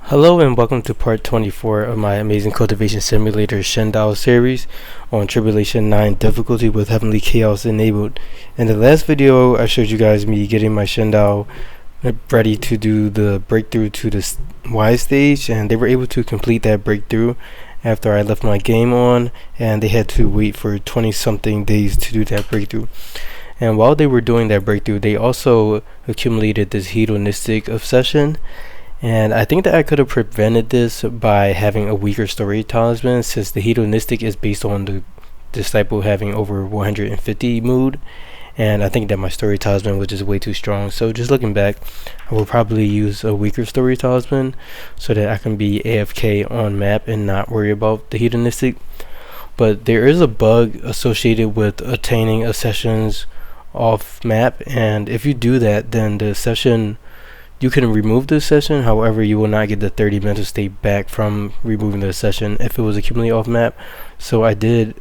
Hello and welcome to part 24 of my Amazing Cultivation Simulator Shendao series on Tribulation 9 difficulty with Heavenly Chaos enabled. In the last video I showed you guys me getting my Shendao ready to do the breakthrough to the Y stage, and they were able to complete that breakthrough after I left my game on, and they had to wait for 20 something days to do that breakthrough. And while they were doing that breakthrough, they also accumulated this hedonistic obsession. And I think that I could have prevented this by having a weaker story talisman, since the hedonistic is based on the disciple having over 150 mood, and I think that my story talisman was just way too strong. So just looking back, I will probably use a weaker story talisman so that I can be AFK on map and not worry about the hedonistic. But there is a bug associated with attaining accessions off map, and if you do that, then the session, you can remove the session. However, you will not get the 30 mental state back from removing the session if it was accumulated off map. So I did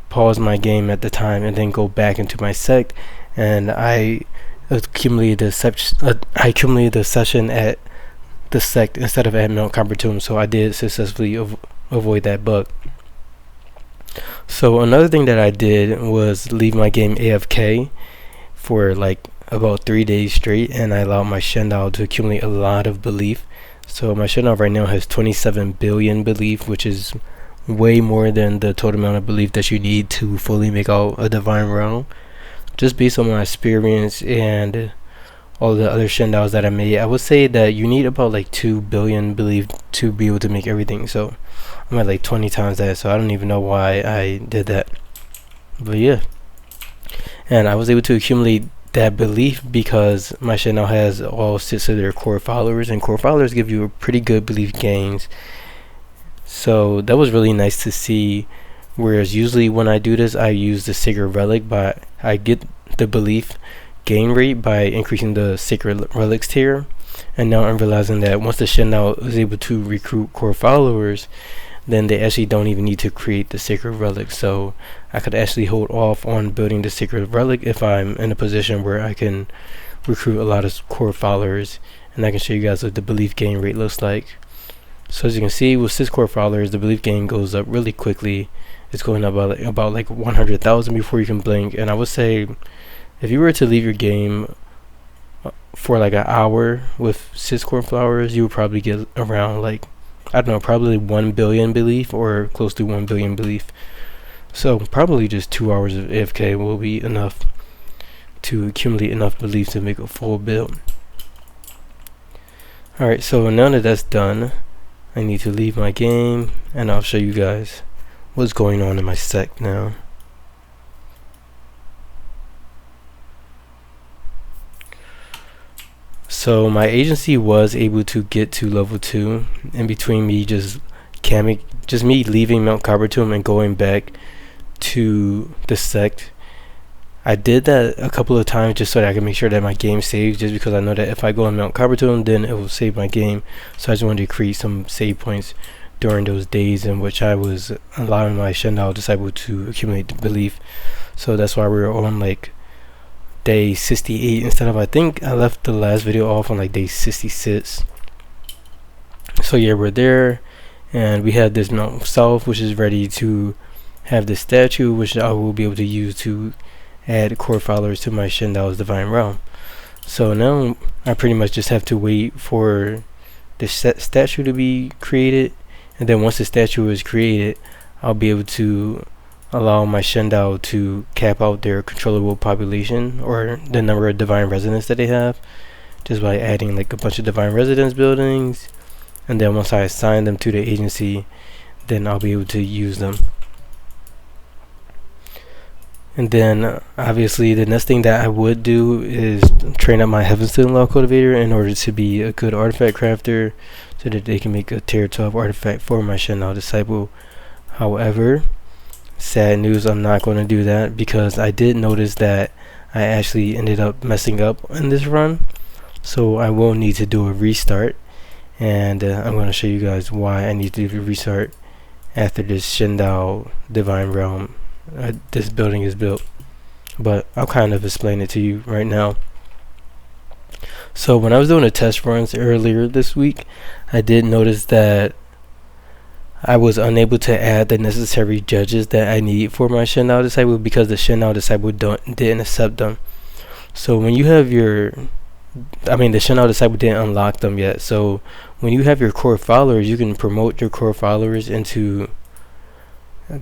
pause my game at the time and then go back into my sect, and I accumulated the session at the sect instead of at Mount Combertum. So I did successfully avoid that bug. So another thing that I did was leave my game AFK for like about 3 days straight, and I allowed my Shendao to accumulate a lot of belief. So my Shendao right now has 27 billion belief, which is way more than the total amount of belief that you need to fully make out a divine realm. Just based on my experience and all the other Shendaos that I made, I would say that you need about like 2 billion belief to be able to make everything. So I'm at like 20 times that, so I don't even know why I did that. But yeah, and I was able to accumulate that belief because my channel has all 6 of their core followers, and core followers give you a pretty good belief gains. So that was really nice to see, whereas usually when I do this I use the sacred relic, but I get the belief gain rate by increasing the sacred relics tier. And now I'm realizing that once the Shendao is able to recruit core followers, then they actually don't even need to create the sacred relic. So I could actually hold off on building the sacred relic if I'm in a position where I can recruit a lot of core followers, and I can show you guys what the belief gain rate looks like. So as you can see, with 6 core followers, the belief gain goes up really quickly. It's going up about like 100,000 before you can blink. And I would say if you were to leave your game for like an hour with 6 core followers, you would probably get around like, I don't know, probably 1 billion belief or close to 1 billion belief. So probably just 2 hours of AFK will be enough to accumulate enough belief to make a full build. Alright, so now that that's done, I need to leave my game and I'll show you guys what's going on in my sect now. So my agency was able to get to level 2 in between me just me leaving Mount Combertum and going back to the sect. I did that a couple of times just so that I can make sure that my game saves, just because I know that if I go on Mount Combertum then it will save my game. So I just wanted to create some save points during those days in which I was allowing my Shendao disciple to accumulate the belief. So that's why we were on like day 68 instead of, I think I left the last video off on like day 66. So yeah, we're there, and we have this Mount South which is ready to have this statue, which I will be able to use to add core followers to my Shendao's divine realm. So now I pretty much just have to wait for the statue to be created, and then once the statue is created, I'll be able to allow my Shendao to cap out their controllable population, or the number of divine residents that they have, just by adding like a bunch of divine residence buildings. And then once I assign them to the agency, then I'll be able to use them. And then obviously the next thing that I would do is train up my Heavenstone Law Cultivator in order to be a good artifact crafter, so that they can make a tier 12 artifact for my Shendao disciple. However, sad news, I'm not going to do that, because I did notice that I actually ended up messing up in this run. So I will need to do a restart, and I'm going to show you guys why I need to do a restart after this Shendao divine realm this building is built. But I'll kind of explain it to you right now. So when I was doing the test runs earlier this week, I did notice that I was unable to add the necessary judges that I need for my Shendao disciple because the Shendao disciple didn't accept them. So when you have the Shendao disciple didn't unlock them yet. So when you have your core followers, you can promote your core followers into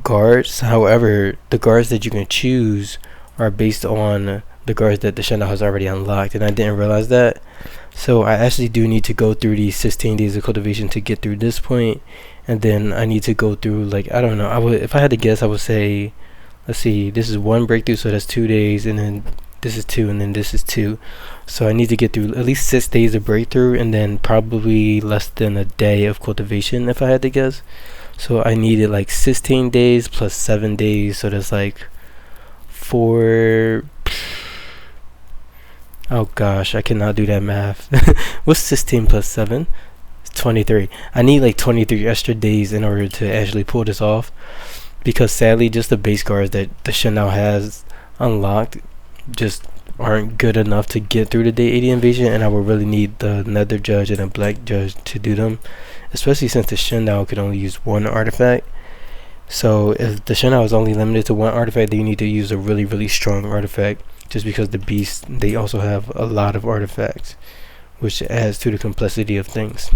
guards. However, the guards that you can choose are based on the guards that the Shendao has already unlocked, and I didn't realize that. So I actually do need to go through these 16 days of cultivation to get through this point, and then I need to go through, like, I don't know, if I had to guess, I would say, let's see, this is 1 breakthrough, so that's 2 days, and then this is 2, and then this is 2. So I need to get through at least 6 days of breakthrough, and then probably less than a day of cultivation, if I had to guess. So I needed like 16 days plus 7 days, so that's like 4. Oh gosh, I cannot do that math. What's 16 plus 7? It's 23. I need like 23 extra days in order to actually pull this off, because sadly just the base guards that the Shendao has unlocked just aren't good enough to get through the day 80 invasion, and I would really need the nether judge and a black judge to do them, especially since the Shendao could only use 1 artifact. So if the Shendao is only limited to 1 artifact, then you need to use a really strong artifact, just because the beasts, they also have a lot of artifacts, which adds to the complexity of things.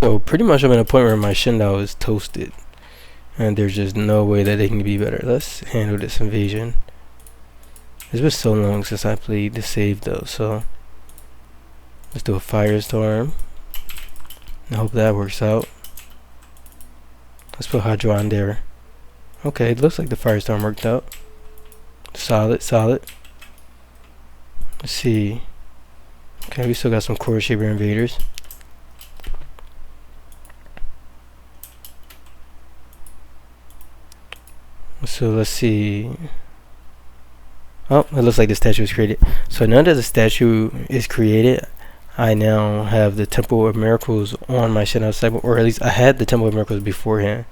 So pretty much I'm at a point where my Shendao is toasted, and there's just no way that they can be better. Let's handle this invasion. It's been so long since I played the save though, so let's do a firestorm. I hope that works out. Let's put Hydra on there. Okay, it looks like the firestorm worked out. Solid. Let's see. Okay, we still got some core shaper invaders. So let's see. Oh, it looks like the statue is created. So now that the statue is created, I now have the Temple of Miracles on my Shendao disciple, or at least I had the Temple of Miracles beforehand.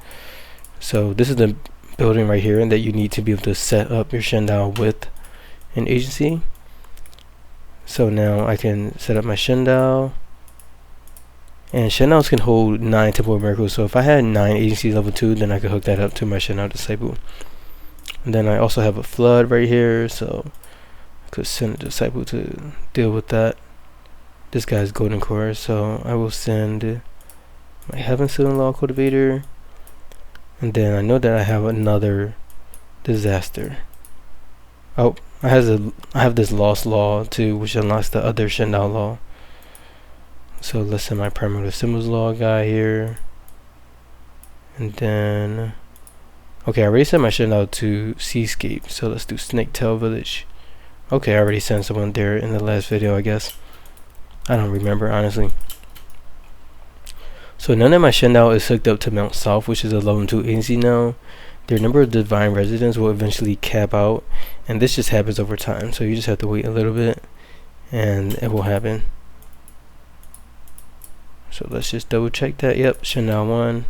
So this is the building right here that you need to be able to set up your Shendao with an agency. So now I can set up my Shendao, and Shendaos can hold 9 Temple of Miracles. So if I had 9 agencies level 2, then I could hook that up to my Shendao disciple. And then I also have a flood right here, so I could send a disciple to deal with that. This guy's golden core, so I will send my Heaven Sealing Law cultivator, and then I know that I have another disaster. Oh, I have this lost law too, which unlocks the other Shendao law. So let's send my primitive symbols law guy here, and then okay, I already sent my Shendao to Seascape, so let's do Snaketail Village. Okay, I already sent someone there in the last video, I guess. I don't remember, honestly. So none of my Shendao is hooked up to Mount South, which is a level 2 agency now. Their number of divine residents will eventually cap out, and this just happens over time, so you just have to wait a little bit and it will happen. So let's just double check that. Yep, Shendao 1.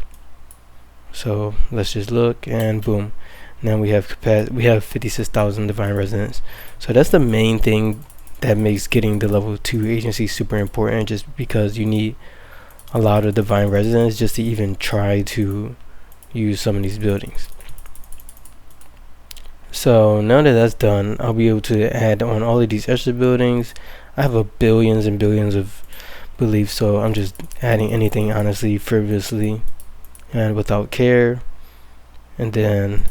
So let's just look, and boom, now we have 56,000 divine residents. So that's the main thing that makes getting the level 2 agency super important, just because you need a lot of divine residents just to even try to use some of these buildings. So now that that's done, I'll be able to add on all of these extra buildings. I have billions and billions of beliefs, so I'm just adding anything, honestly, frivolously and without care. And then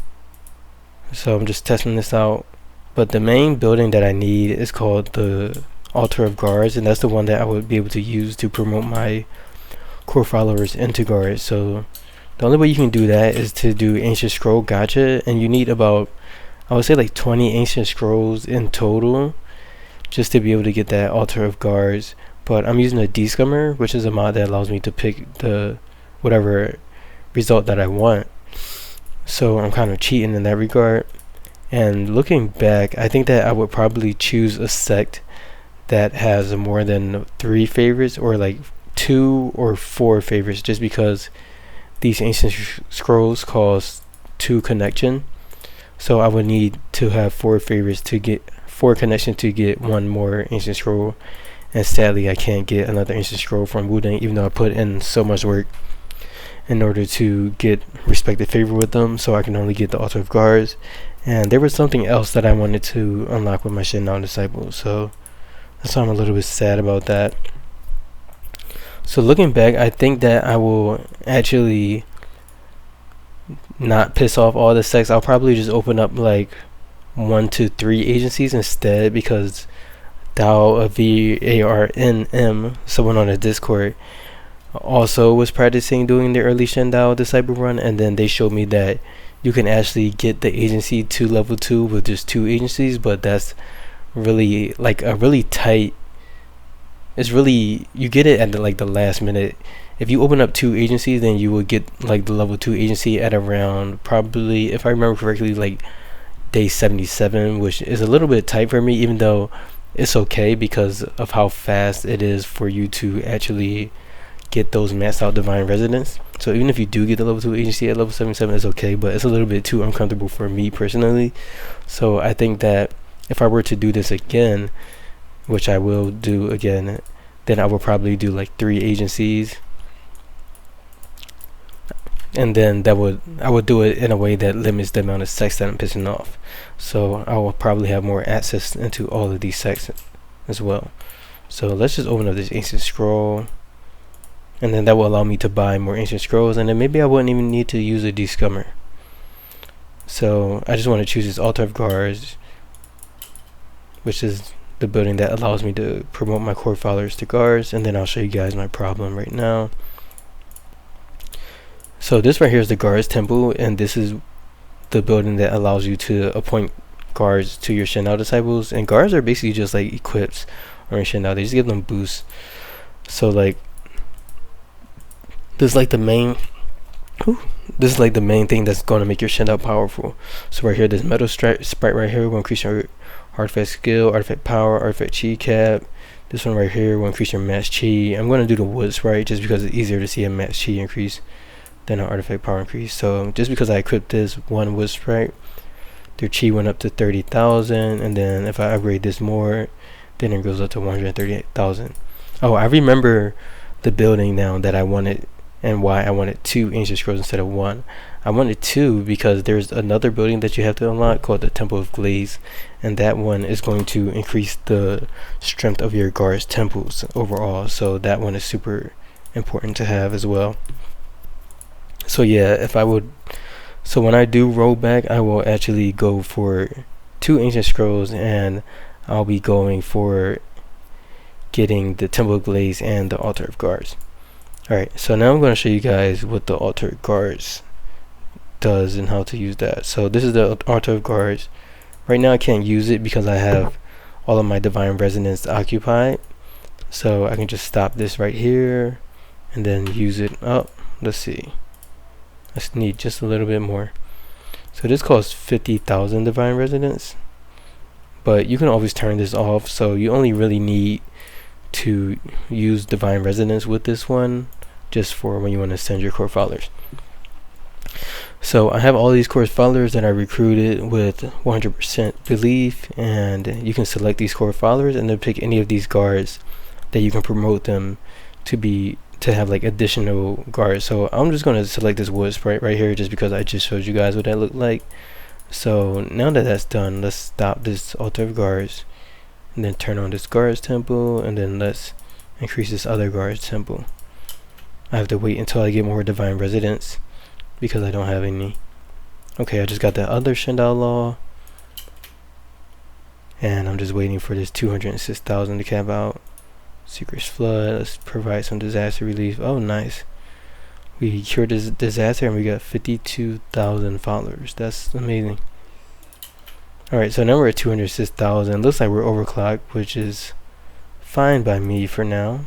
so I'm just testing this out, but the main building that I need is called the Altar of Guards, and that's the one that I would be able to use to promote my core followers into guards. So the only way you can do that is to do ancient scroll gacha, and you need about, I would say, like 20 ancient scrolls in total just to be able to get that Altar of Guards. But I'm using a descummer, which is a mod that allows me to pick the whatever result that I want. So I'm kind of cheating in that regard. And looking back, I think that I would probably choose a sect that has more than 3 favorites, or like 2 or 4 favorites, just because these ancient scrolls cost 2 connection. So I would need to have 4 favorites to get 4 connections to get 1 more ancient scroll, and sadly I can't get another ancient scroll from Wudang, even though I put in so much work in order to get respected favor with them. So I can only get the Altar of Guards, and there was something else that I wanted to unlock with my Shendao disciple, so that's why I'm a little bit sad about that. So looking back, I think that I will actually not piss off all the sects. I'll probably just open up like 1 to 3 agencies instead, because Dao of VARNM, someone on the Discord, also was practicing doing the early Shendao disciple run, and then they showed me that you can actually get the agency to level 2 with just 2 agencies, but that's really like a really tight, it's really, you get it at the last minute. If you open up 2 agencies, then you will get like the level 2 agency at around, probably, if I remember correctly, like day 77, which is a little bit tight for me, even though it's okay because of how fast it is for you to actually get those maxed out divine residents. So even if you do get the level 2 agency at level 77, it's okay, but it's a little bit too uncomfortable for me personally. So I think that if I were to do this again, which I will do again, then I will probably do like 3 agencies, and then I would do it in a way that limits the amount of sects that I'm pissing off. So I will probably have more access into all of these sects as well. So let's just open up this ancient scroll, and then that will allow me to buy more ancient scrolls, and then maybe I wouldn't even need to use a descummer. So I just want to choose this Altar of Guards, which is the building that allows me to promote my core followers to guards, and then I'll show you guys my problem right now. So this right here is the guards temple, and this is the building that allows you to appoint guards to your Shendao disciples, and guards are basically just like equips or in Shendao, they just give them boosts. So like this is like the main thing that's going to make your Shendao powerful. So right here, this metal sprite right here will increase your artifact skill, artifact power, artifact chi cap. This one right here will increase your max chi. I'm going to do the wood sprite just because it's easier to see a max chi increase than an artifact power increase. So just because I equipped this one wood sprite, their chi went up to 30,000, and then if I upgrade this more, then it goes up to 138,000. Oh, I remember the building now that I wanted and why I wanted 2 ancient scrolls instead of 1. I wanted 2 because there's another building that you have to unlock called the Temple of Glaze, and that one is going to increase the strength of your guards' temples overall, so that one is super important to have as well. So yeah, so when I do roll back, I will actually go for 2 ancient scrolls, and I'll be going for getting the Temple of Glaze and the Altar of Guards. Alright, so now I'm going to show you guys what the Altar of Guards does and how to use that. So this is the Altar of Guards. Right now I can't use it because I have all of my divine resonance occupied, so I can just stop this right here and then use it up. Let's see, let's need just a little bit more. So this costs 50,000 divine resonance, but you can always turn this off, so you only really need to use divine resonance with this one just for when you want to send your core followers. So I have all these core followers that I recruited with 100% belief, and you can select these core followers and then pick any of these guards that you can promote them to have like additional guards. So I'm just going to select this wood sprite right here just because I just showed you guys what that looked like. So now that that's done, let's stop this Altar of Guards and then turn on this guards temple, and then let's increase this other guards temple. I have to wait until I get more divine residents because I don't have any. Okay, I just got the other Shendao law, and I'm just waiting for this 206,000 to cap out. Secret's flood, let's provide some disaster relief. Oh nice, we cured this disaster and we got 52,000 followers. That's amazing. Alright, so now we're at 206,000. Looks like we're overclocked, which is fine by me for now.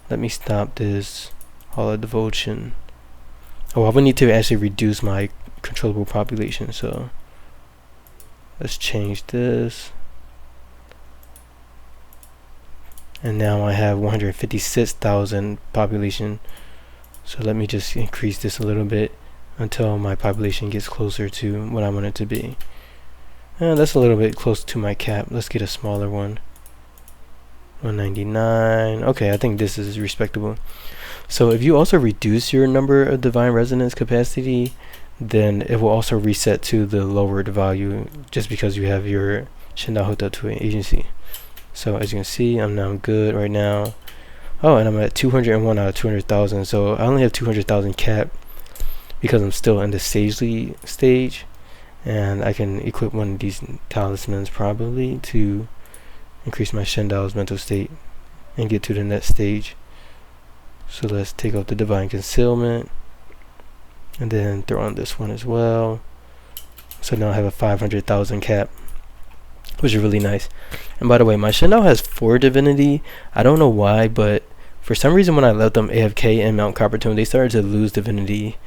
Let me stop this Hall of Devotion. Oh, I would need to actually reduce my controllable population, so let's change this. And now I have 156,000 population, so let me just increase this a little bit until my population gets closer to what I want it to be. That's a little bit close to my cap. Let's get a smaller one. 199. Okay, I think this is respectable. So if you also reduce your number of divine resonance capacity, then it will also reset to the lowered value just because you have your Shendao hooked up to an agency. So as you can see, I'm now good right now. Oh, and I'm at 201 out of 200,000. So I only have 200,000 cap because I'm still in the sagely stage, and I can equip one of these talismans probably to increase my Shendao's mental state and get to the next stage. So let's take out the divine concealment and then throw on this one as well. So now I have a 500,000 cap, which is really nice. And by the way, my Shendao has 4 divinity. I don't know why, but for some reason when I let them AFK and Mount Coppertone, they started to lose divinity,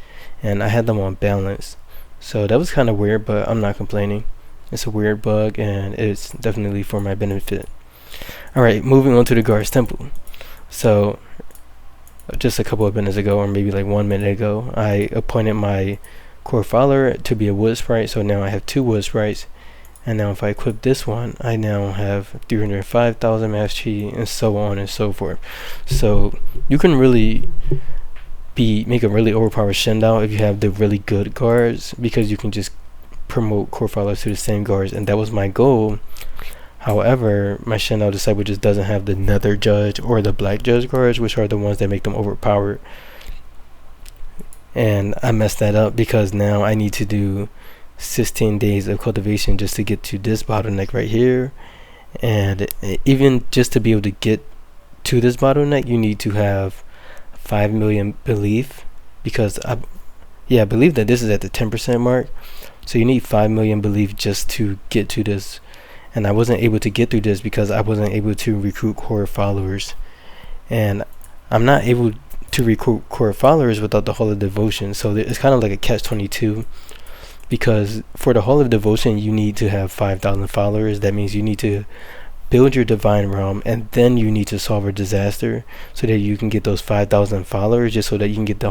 and I had them on balance. So that was kind of weird, but I'm not complaining. It's a weird bug, and it's definitely for my benefit. Alright, moving on to the Guards Temple. So just a couple of minutes ago, or maybe like 1 minute ago, I appointed my core follower to be a wood sprite. So now I have 2 wood sprites, and now if I equip this one, I now have 305,000 mass chi, and so on and so forth. So you can really make a really overpowered Shendao if you have the really good guards, because you can just promote core followers to the same guards, and that was my goal. However, my Shendao disciple just doesn't have the Nether Judge or the Black Judge guards, which are the ones that make them overpowered. And I messed that up because now I need to do 16 days of cultivation just to get to this bottleneck right here. And even just to be able to get to this bottleneck, you need to have 5 million belief, because I believe that this is at the 10% mark. So you need 5 million belief just to get to this. And I wasn't able to get through this because I wasn't able to recruit core followers. And I'm not able to recruit core followers without the Hall of Devotion. So it's kind of like a catch-22. Because for the Hall of Devotion, you need to have 5,000 followers. That means you need to build your divine realm, and then you need to solve a disaster so that you can get those 5,000 followers, just so that you can get the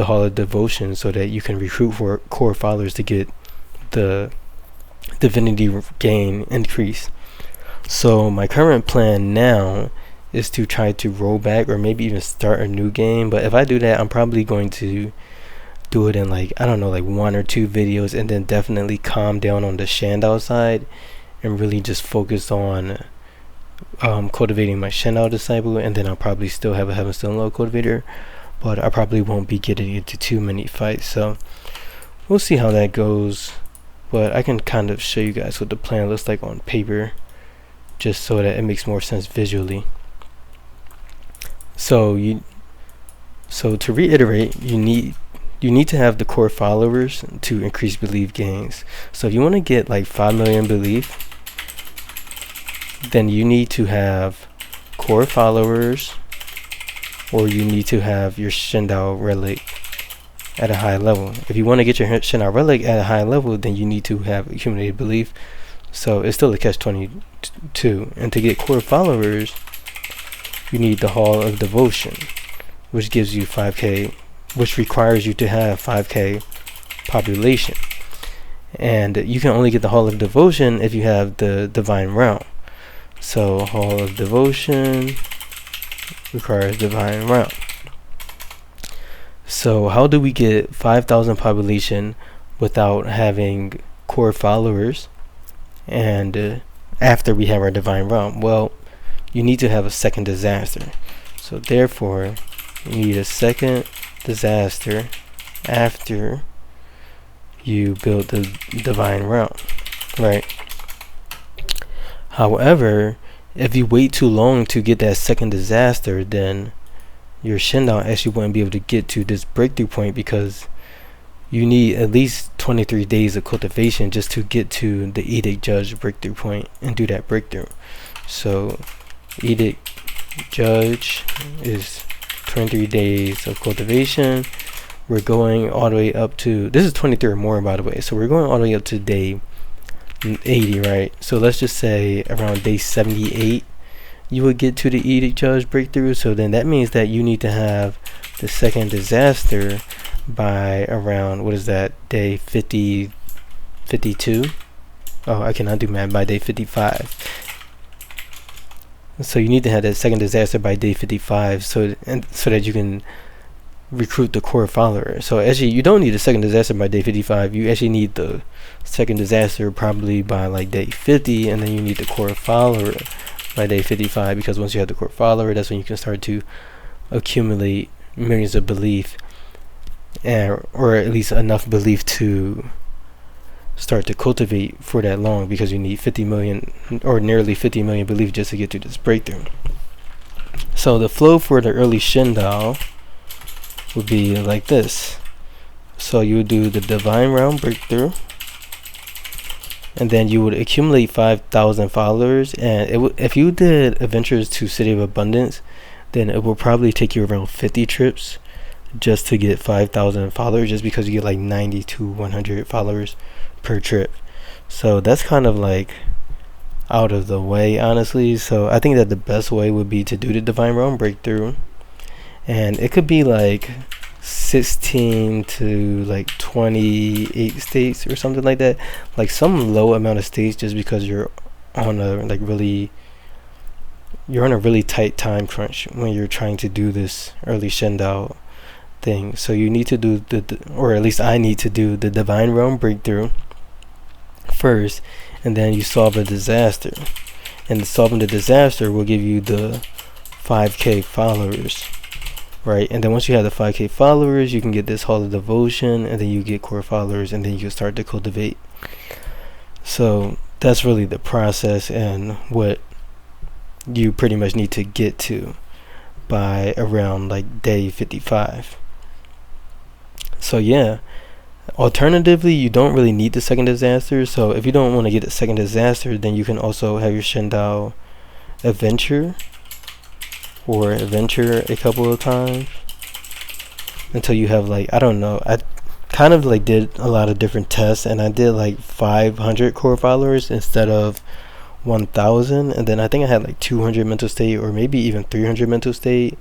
Hall of Devotion, so that you can recruit for core followers to get the divinity gain increase. So my current plan now is to try to roll back, or maybe even start a new game. But if I do that, I'm probably going to do it in like 1 or 2 videos, and then definitely calm down on the Shendao side and really just focus on cultivating my Shendao disciple. And then I'll probably still have a Heavenstone Low cultivator, but I probably won't be getting into too many fights. So we'll see how that goes. But I can kind of show you guys what the plan looks like on paper, just so that it makes more sense visually. So to reiterate, you need to have the core followers to increase belief gains. So if you want to get like 5 million belief, then you need to have core followers, or you need to have your Shendao relic at a high level. If you want to get your Shendao relic at a high level, then you need to have accumulated belief. So it's still a catch-22. And to get core followers, you need the Hall of Devotion, which gives you 5k, which requires you to have 5k population. And you can only get the Hall of Devotion if you have the Divine Realm. So Hall of Devotion requires Divine Realm. So how do we get 5,000 population without having core followers, and after we have our Divine Realm? Well, you need to have a second disaster. So therefore, you need a second disaster after you build the Divine Realm, right? However, if you wait too long to get that second disaster, then your Shendao actually won't be able to get to this breakthrough point, because you need at least 23 days of cultivation just to get to the Edict Judge breakthrough point and do that breakthrough. So Edict Judge is 23 days of cultivation. We're going all the way up to, this is 23 or more, by the way, so we're going all the way up to day 80, right? So let's just say around day 78 you would get to the Edict Judge breakthrough. So then that means that you need to have the second disaster by around, what is that, day 52. Oh, I cannot do math. By day 55. So you need to have that second disaster by day 55, so that you can recruit the core follower. So actually, you don't need the second disaster by day 55. You actually need the second disaster probably by like day 50, and then you need the core follower by day 55, because once you have the core follower, that's when you can start to accumulate millions of belief, or at least enough belief to start to cultivate for that long, because you need 50 million or nearly 50 million belief just to get to this breakthrough. So the flow for the early Shendao would be like this. So you would do the divine realm breakthrough, and then you would accumulate 5,000 followers, and if you did adventures to City of Abundance, then it will probably take you around 50 trips just to get 5,000 followers, just because you get like 90 to 100 followers per trip. So that's kind of like out of the way, honestly. So I think that the best way would be to do the divine realm breakthrough, and it could be like 16 to like 28 states or something like that, like some low amount of states, just because you're on a really tight time crunch when you're trying to do this early Shendao thing. So you need to do or at least I need to do the divine realm breakthrough first, and then you solve a disaster, and solving the disaster will give you the 5k followers, right? And then once you have the 5k followers, you can get this hall of devotion, and then you get core followers, and then you can start to cultivate. So that's really the process and what you pretty much need to get to by around like day 55. So yeah, alternatively, you don't really need the second disaster. So if you don't want to get the second disaster, then you can also have your Shendao adventure a couple of times until you have like, I don't know, I kind of like did a lot of different tests, and I did like 500 core followers instead of 1,000, and then I think I had like 200 mental state, or maybe even 300 mental state,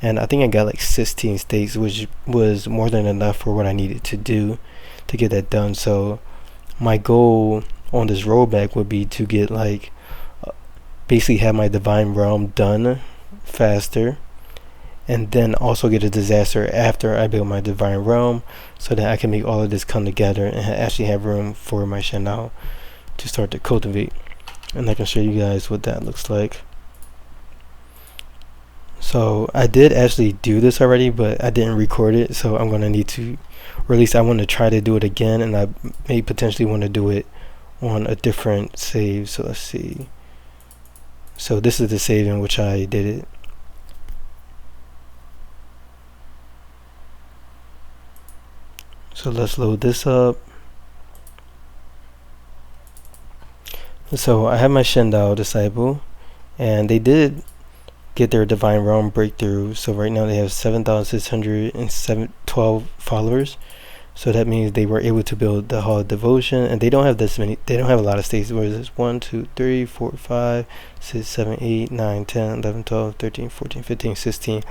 and I think I got like 16 states, which was more than enough for what I needed to do to get that done. So my goal on this rollback would be to get like basically have my divine realm done faster, and then also get a disaster after I build my divine realm, so that I can make all of this come together and actually have room for my Shendao to start to cultivate. And I can show you guys what that looks like. So I did actually do this already, but I didn't record it, so I'm going to need to, or at least I want to try to do it again, and I may potentially want to do it on a different save. So let's see. So this is the save in which I did it. So let's load this up. So I have my Shendao disciple, and they did get their divine realm breakthrough. So right now they have 7,612 followers. So that means they were able to build the hall of devotion, and they don't have this many. They don't have a lot of states. Where is this? 1, 2, 3, 4, 5, 6, 7, 8, 9, 10, 11, 12, 13, 14, 15, 16.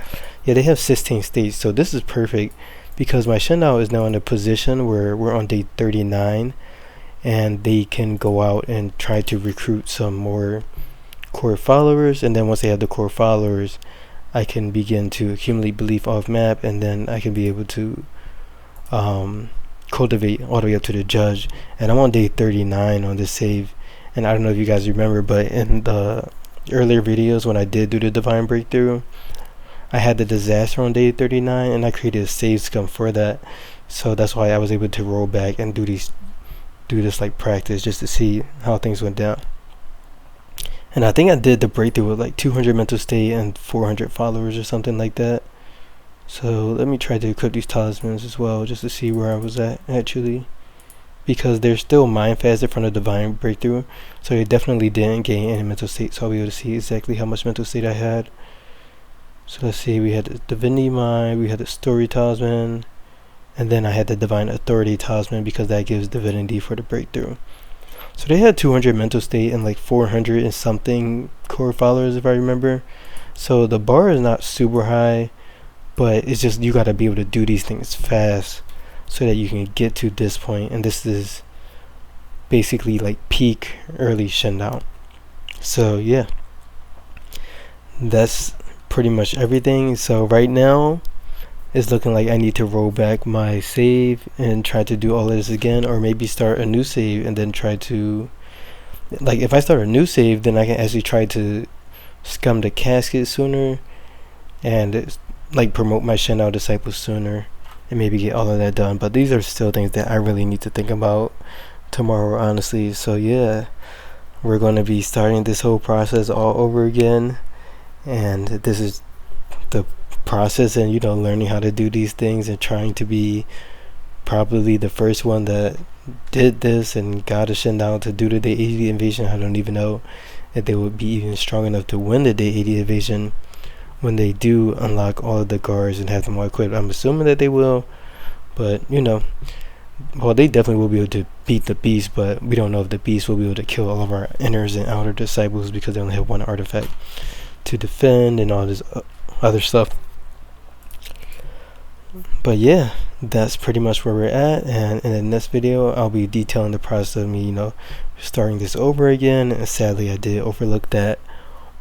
Yeah, they have 16 states. So this is perfect, because my Shendao is now in a position where we're on day 39, and they can go out and try to recruit some more core followers, and then once they have the core followers, I can begin to accumulate belief off map, and then I can be able to cultivate all the way up to the judge. And I'm on day 39 on this save, and I don't know if you guys remember, but in the earlier videos when I did do the divine breakthrough, I had the disaster on day 39, and I created a save scum for that. So that's why I was able to roll back and do this like practice, just to see how things went down. And I think I did the breakthrough with like 200 mental state and 400 followers or something like that. So let me try to equip these talismans as well, just to see where I was at actually, because they're still mind fasted from the divine breakthrough, so they definitely didn't gain any mental state. So I'll be able to see exactly how much mental state I had. So let's see, we had the divinity mind, we had the story talisman, and then I had the divine authority talisman, because that gives divinity for the breakthrough. So they had 200 mental state and like 400 and something core followers, if I remember. So the bar is not super high, but it's just you got to be able to do these things fast so that you can get to this point. And this is basically like peak early Shendao. So yeah, that's pretty much everything. So right now it's looking like I need to roll back my save and try to do all of this again, or maybe start a new save and then try to, like, if I start a new save, then I can actually try to scum the casket sooner and like promote my Shendao disciples sooner and maybe get all of that done. But these are still things that I really need to think about tomorrow, honestly. So yeah, we're going to be starting this whole process all over again, and this is the process, and learning how to do these things and trying to be probably the first one that did this and got a Shendao to do the day 80 invasion. I don't even know if they would be even strong enough to win the day 80 invasion when they do unlock all of the guards and have them all equipped. I'm assuming that they will, but well, they definitely will be able to beat the beast, but we don't know if the beast will be able to kill all of our inners and outer disciples because they only have one artifact to defend and all this other stuff. But yeah, that's pretty much where we're at, and in the next video I'll be detailing the process of me starting this over again. And sadly I did overlook that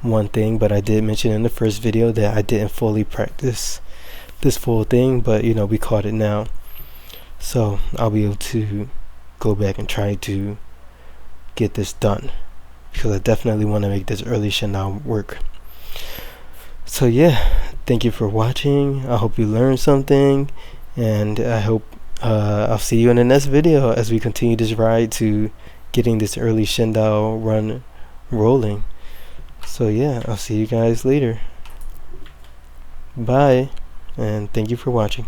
one thing, but I did mention in the first video that I didn't fully practice this full thing, but we caught it now, so I'll be able to go back and try to get this done because I definitely want to make this early Shendao work. So yeah, thank you for watching. I hope you learned something, and I hope I'll see you in the next video as we continue this ride to getting this early Shendao run rolling. So yeah, I'll see you guys later. Bye, and thank you for watching.